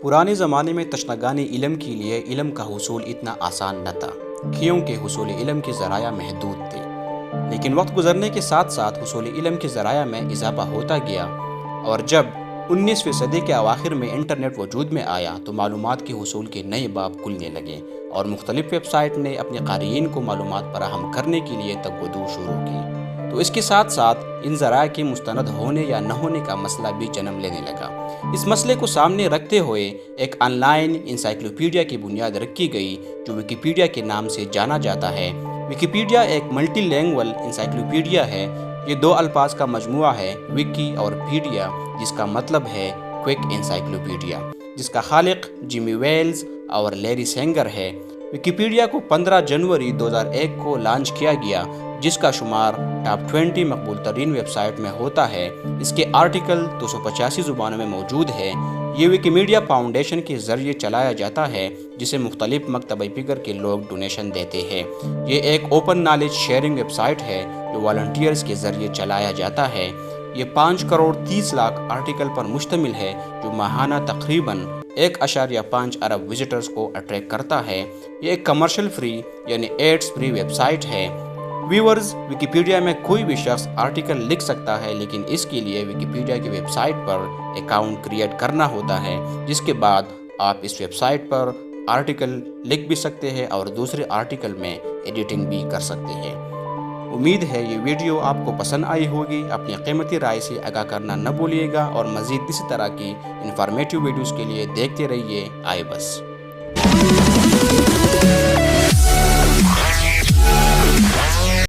पुराنے ज़माने में तशनगान इल्म के लिए इल्म का हुसूल इतना आसान न था, क्योंकि हुसूल इल्म के ज़राया महदूद थे। लेकिन वक्त गुजरने के साथ साथ हुसूल इल्म के ज़राया में इजाफा होता गया, और जब 19वीं सदी के अवाखिर में इंटरनेट वजूद में आया तो मालूमात के हुसूल के नए बाब खुलने लगे और मुख्तलिफ वेबसाइट ने अपने क़ारीन को मालूमात फराहम करने के लिए तगदू शुरू की। तो इसके साथ साथ इन ज़राए के मुस्तनद होने या न होने का मसला भी जन्म लेने लगा। इस मसले को सामने रखते हुए एक ऑनलाइन इंसाइक्लोपीडिया की बुनियाद रखी गई, जो विकिपीडिया के नाम से जाना जाता है। विकिपीडिया एक मल्टीलैंग्वेज इंसाइक्लोपीडिया है। ये दो अल्फाज का मजमुआ है, विकी और पीडिया, जिसका मतलब है क्विक इंसाइक्लोपीडिया, जिसका खालिक जिमी वेल्स और लैरी सेंगर है। विकिपीडिया को 15 जनवरी 2001 को लॉन्च किया गया, जिसका शुमार टॉप 20 मकबूल तरीन वेबसाइट में होता है। इसके आर्टिकल 285 ज़ुबानों में मौजूद है। ये विकिमीडिया फाउंडेशन के ज़रिए चलाया जाता है, जिसे मुख्तलिफ मकतब फिक्र के लोग डोनेशन देते हैं। ये एक ओपन नॉलेज शेयरिंग वेबसाइट है जो वॉलंटियर्स के ज़रिए चलाया जाता है। ये 5 करोड़ 30 लाख आर्टिकल पर मुश्तमिल है, जो माहाना तकरीबन 1.5 अरब विजिटर्स को अट्रैक्ट करता है। ये एक कमर्शियल फ्री यानी एड्स फ्री वेबसाइट है। व्यूअर्स, विकिपीडिया में कोई भी शख्स आर्टिकल लिख सकता है, लेकिन इसके लिए विकिपीडिया की वेबसाइट पर अकाउंट क्रिएट करना होता है, जिसके बाद आप इस वेबसाइट पर आर्टिकल लिख भी सकते हैं और दूसरे आर्टिकल में एडिटिंग भी कर सकते हैं। उम्मीद है ये वीडियो आपको पसंद आई होगी। अपनी कीमती राय से आगाह करना न भूलिएगा और मज़ीद इसी तरह की इंफॉर्मेटिव वीडियोज़ के लिए देखते रहिए आए बस।